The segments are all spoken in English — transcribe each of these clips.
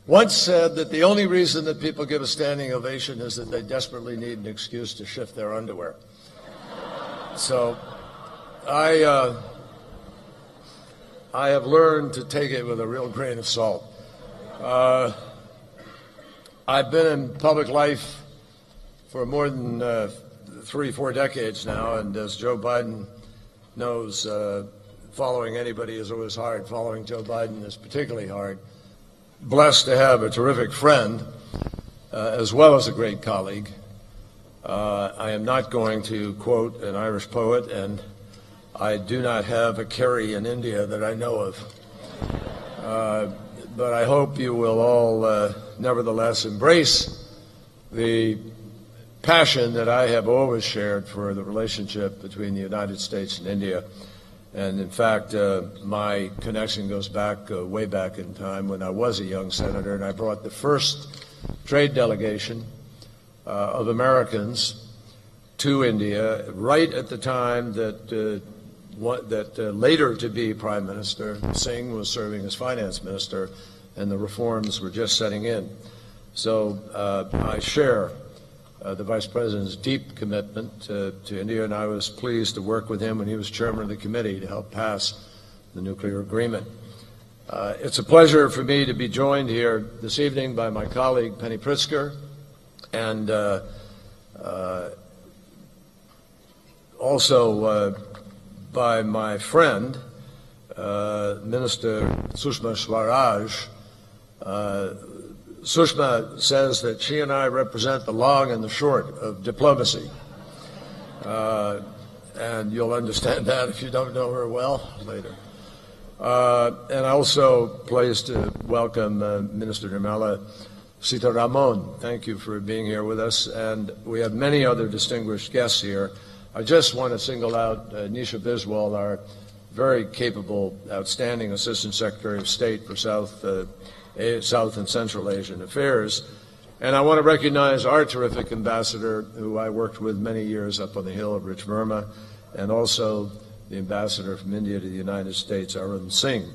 once said that the only reason that people give a standing ovation is that they desperately need an excuse to shift their underwear. So I have learned to take it with a real grain of salt. I've been in public life for more than 3-4 decades now, and as Joe Biden knows, following anybody is always hard. Following Joe Biden is particularly hard. Blessed to have a terrific friend as well as a great colleague. I am not going to quote an Irish poet, and I do not have a Kerry in India that I know of. But I hope you will all nevertheless embrace the passion that I have always shared for the relationship between the United States and India. And in fact, my connection goes back, way back in time when I was a young senator, and I brought the first trade delegation of Americans to India right at the time that later to be Prime Minister Singh was serving as Finance Minister, and the reforms were just setting in. So I share the Vice President's deep commitment to India, and I was pleased to work with him when he was chairman of the committee to help pass the nuclear agreement. It's a pleasure for me to be joined here this evening by my colleague Penny Pritzker, and also by my friend, Minister Sushma Swaraj. Sushma says that she and I represent the long and the short of diplomacy. And you'll understand that if you don't know her well later. And also pleased to welcome Minister Nirmala Sitharaman. Thank you for being here with us. And we have many other distinguished guests here. I just want to single out Nisha Biswal, our very capable, outstanding Assistant Secretary of State for South and Central Asian Affairs. And I want to recognize our terrific ambassador, who I worked with many years up on the Hill, Rich Verma, and also the ambassador from India to the United States, Arun Singh.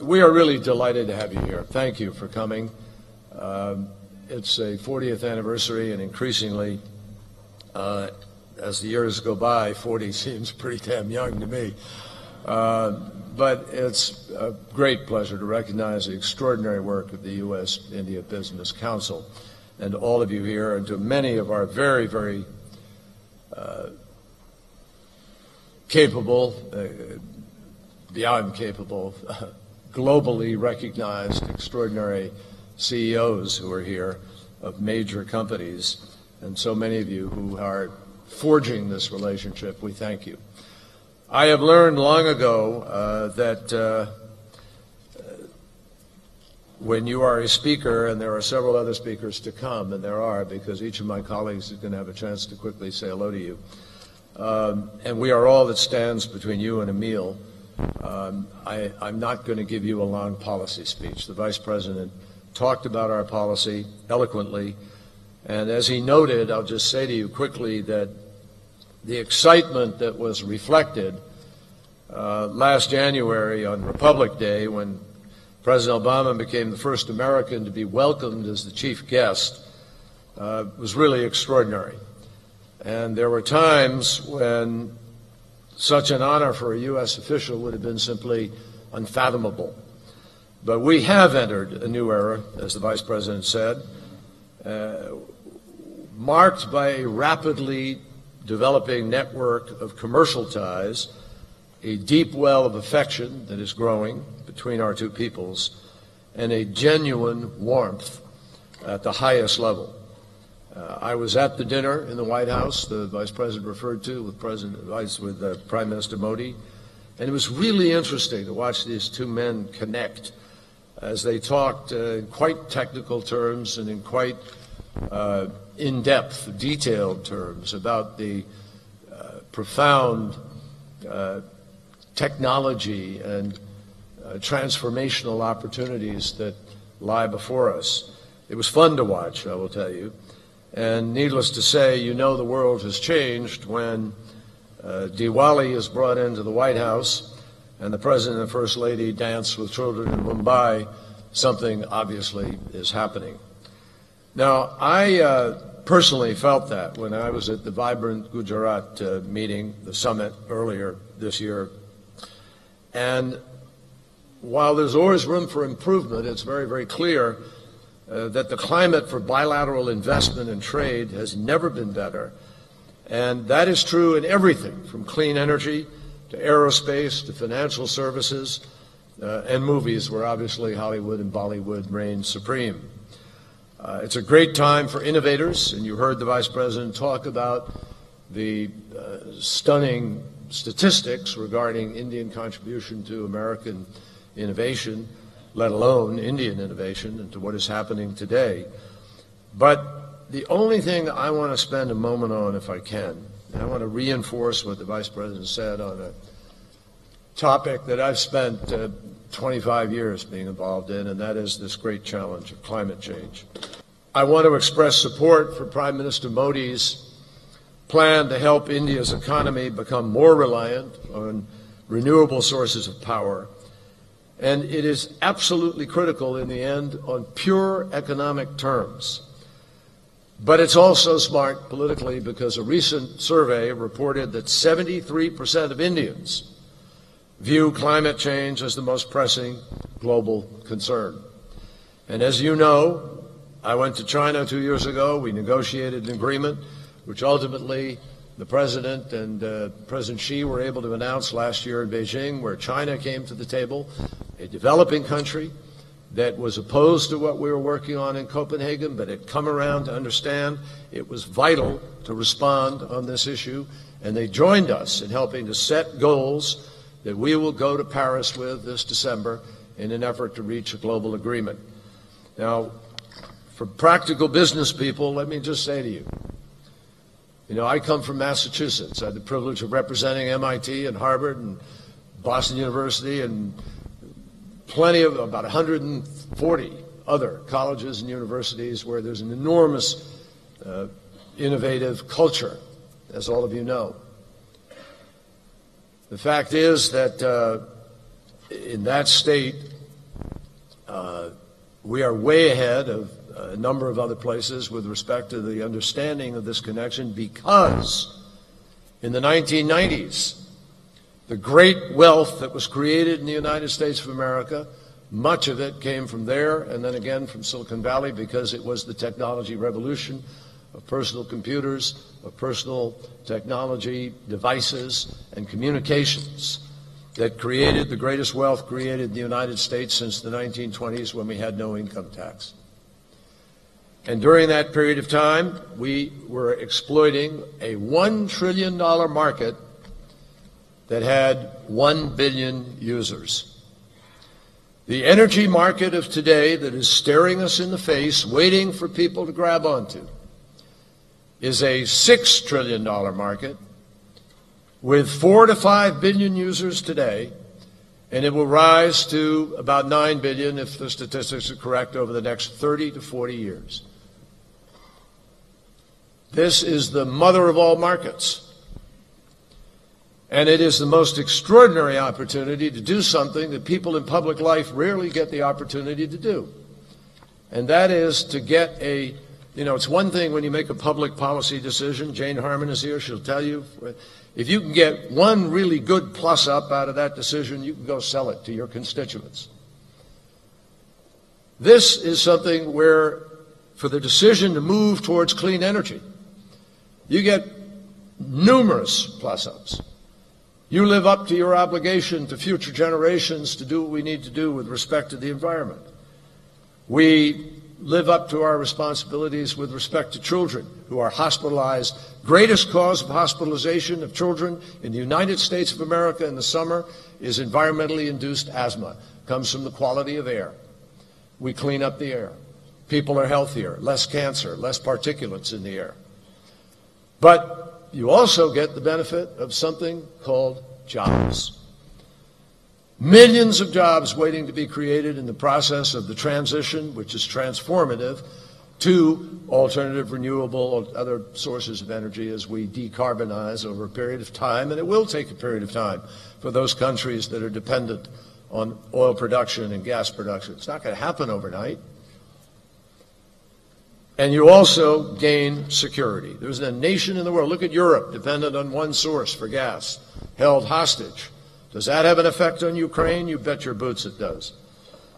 We are really delighted to have you here. Thank you for coming. It's a 40th anniversary, and increasingly, as the years go by, 40 seems pretty damn young to me. But it's a great pleasure to recognize the extraordinary work of the U.S.-India Business Council and all of you here, and to many of our very, very capable, beyond capable, globally recognized extraordinary CEOs who are here of major companies, and so many of you who are forging this relationship. We thank you. I have learned long ago that when you are a speaker, and there are several other speakers to come, and there are, because each of my colleagues is going to have a chance to quickly say hello to you, and we are all that stands between you and a meal, I'm not going to give you a long policy speech. The Vice President talked about our policy eloquently, and as he noted, I'll just say to you quickly that the excitement that was reflected last January on Republic Day, when President Obama became the first American to be welcomed as the chief guest, was really extraordinary. And there were times when such an honor for a U.S. official would have been simply unfathomable. But we have entered a new era, as the Vice President said, marked by a rapidly developing network of commercial ties, a deep well of affection that is growing between our two peoples, and a genuine warmth at the highest level. I was at the dinner in the White House the Vice President referred to with Prime Minister Modi, and it was really interesting to watch these two men connect as they talked in quite technical terms and in quite in-depth, detailed terms about the profound technology and transformational opportunities that lie before us. It was fun to watch, I will tell you. And needless to say, you know the world has changed when Diwali is brought into the White House and the President and First Lady dance with children in Mumbai something obviously is happening. Now, I personally felt that when I was at the Vibrant Gujarat meeting, the summit earlier this year. And while there's always room for improvement, it's very, very clear that the climate for bilateral investment and trade has never been better. And that is true in everything from clean energy to aerospace to financial services and movies, where obviously Hollywood and Bollywood reign supreme. It's a great time for innovators, and you heard the Vice President talk about the stunning statistics regarding Indian contribution to American innovation, let alone Indian innovation, and to what is happening today. But the only thing I want to spend a moment on, if I can, and I want to reinforce what the Vice President said on a topic that I've spent 25 years being involved in, and that is this great challenge of climate change. I want to express support for Prime Minister Modi's plan to help India's economy become more reliant on renewable sources of power. And it is absolutely critical in the end on pure economic terms. But it's also smart politically because a recent survey reported that 73% of Indians view climate change as the most pressing global concern. And as you know, I went to China 2 years ago. We negotiated an agreement, which ultimately the President and President Xi were able to announce last year in Beijing, where China came to the table, a developing country that was opposed to what we were working on in Copenhagen, but had come around to understand it was vital to respond on this issue, and they joined us in helping to set goals that we will go to Paris with this December in an effort to reach a global agreement. Now, for practical business people, let me just say to you, I come from Massachusetts. I had the privilege of representing MIT and Harvard and Boston University and about 140 other colleges and universities where there's an enormous innovative culture, as all of you know. The fact is that in that state, we are way ahead of a number of other places with respect to the understanding of this connection, because in the 1990s, the great wealth that was created in the United States of America, much of it came from there and then again from Silicon Valley, because it was the technology revolution of personal computers, of personal technology devices and communications that created the greatest wealth created in the United States since the 1920s, when we had no income tax. And during that period of time, we were exploiting a $1 trillion market that had 1 billion users. The energy market of today that is staring us in the face, waiting for people to grab onto, is a $6 trillion market with 4 to 5 billion users today, and it will rise to about 9 billion if the statistics are correct over the next 30 to 40 years. This is the mother of all markets. And it is the most extraordinary opportunity to do something that people in public life rarely get the opportunity to do. And that is to get it's one thing when you make a public policy decision. Jane Harman is here, she'll tell you. If you can get one really good plus up out of that decision, you can go sell it to your constituents. This is something where, for the decision to move towards clean energy, you get numerous plus ups. You live up to your obligation to future generations to do what we need to do with respect to the environment. We live up to our responsibilities with respect to children who are hospitalized. Greatest cause of hospitalization of children in the United States of America in the summer is environmentally induced asthma. It comes from the quality of air. We clean up the air. People are healthier, less cancer, less particulates in the air. But you also get the benefit of something called jobs. Millions of jobs waiting to be created in the process of the transition, which is transformative, to alternative, renewable, other sources of energy as we decarbonize over a period of time. And it will take a period of time for those countries that are dependent on oil production and gas production. It's not going to happen overnight. And you also gain security. There's a nation in the world, look at Europe, dependent on one source for gas, held hostage. Does that have an effect on Ukraine? You bet your boots it does.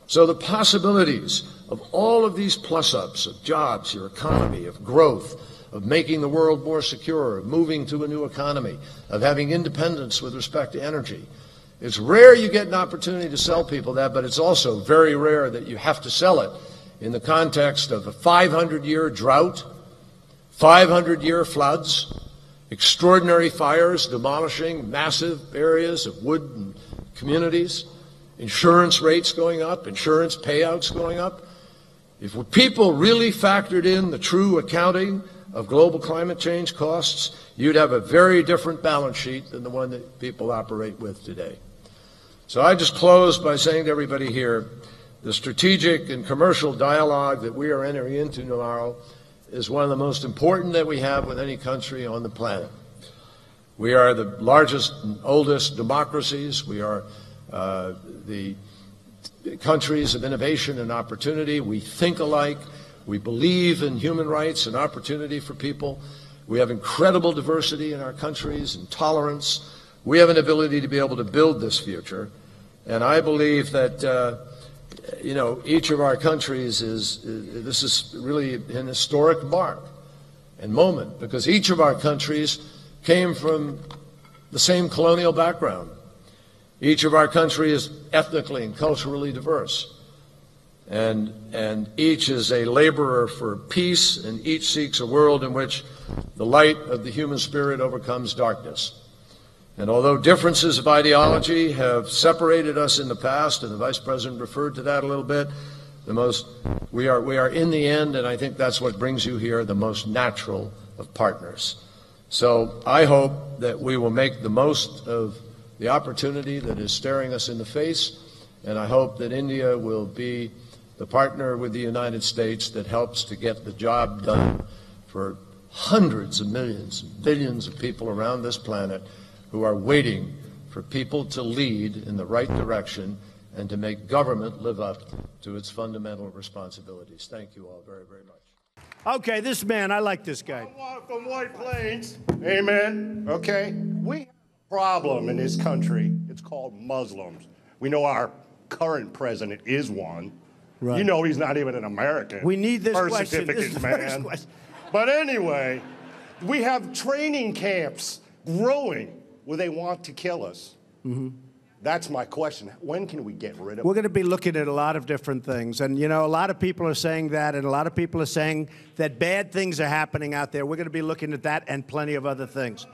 So the possibilities of all of these plus-ups of jobs, your economy, of growth, of making the world more secure, of moving to a new economy, of having independence with respect to energy. It's rare you get an opportunity to sell people that, but it's also very rare that you have to sell it in the context of a 500-year drought, 500-year floods, extraordinary fires demolishing massive areas of wood and communities, insurance rates going up, insurance payouts going up. If people really factored in the true accounting of global climate change costs, you'd have a very different balance sheet than the one that people operate with today. So I just close by saying to everybody here, the strategic and commercial dialogue that we are entering into tomorrow is one of the most important that we have with any country on the planet. We are the largest and oldest democracies. We are the countries of innovation and opportunity. We think alike. We believe in human rights and opportunity for people. We have incredible diversity in our countries and tolerance. We have an ability to be able to build this future. And I believe that, each of our countries this is really an historic mark and moment, because each of our countries came from the same colonial background. Each of our countries is ethnically and culturally diverse. And each is a laborer for peace, and each seeks a world in which the light of the human spirit overcomes darkness. And although differences of ideology have separated us in the past, and the Vice President referred to that a little bit, we are in the end, and I think that's what brings you here, the most natural of partners. So I hope that we will make the most of the opportunity that is staring us in the face, and I hope that India will be the partner with the United States that helps to get the job done for hundreds of millions, billions of people around this planet who are waiting for people to lead in the right direction and to make government live up to its fundamental responsibilities. Thank you all very, very much. Okay, this man, I like this guy. From White Plains. Amen. Okay? We have a problem in this country. It's called Muslims. We know our current president is one. Right. You know he's not even an American. We need this Birth question. certificate, This is man. question. But anyway, we have training camps growing where they want to kill us. Mm-hmm. That's my question. When can we get rid of We're going to be looking at a lot of different things. And, a lot of people are saying that, and a lot of people are saying that bad things are happening out there. We're going to be looking at that and plenty of other things.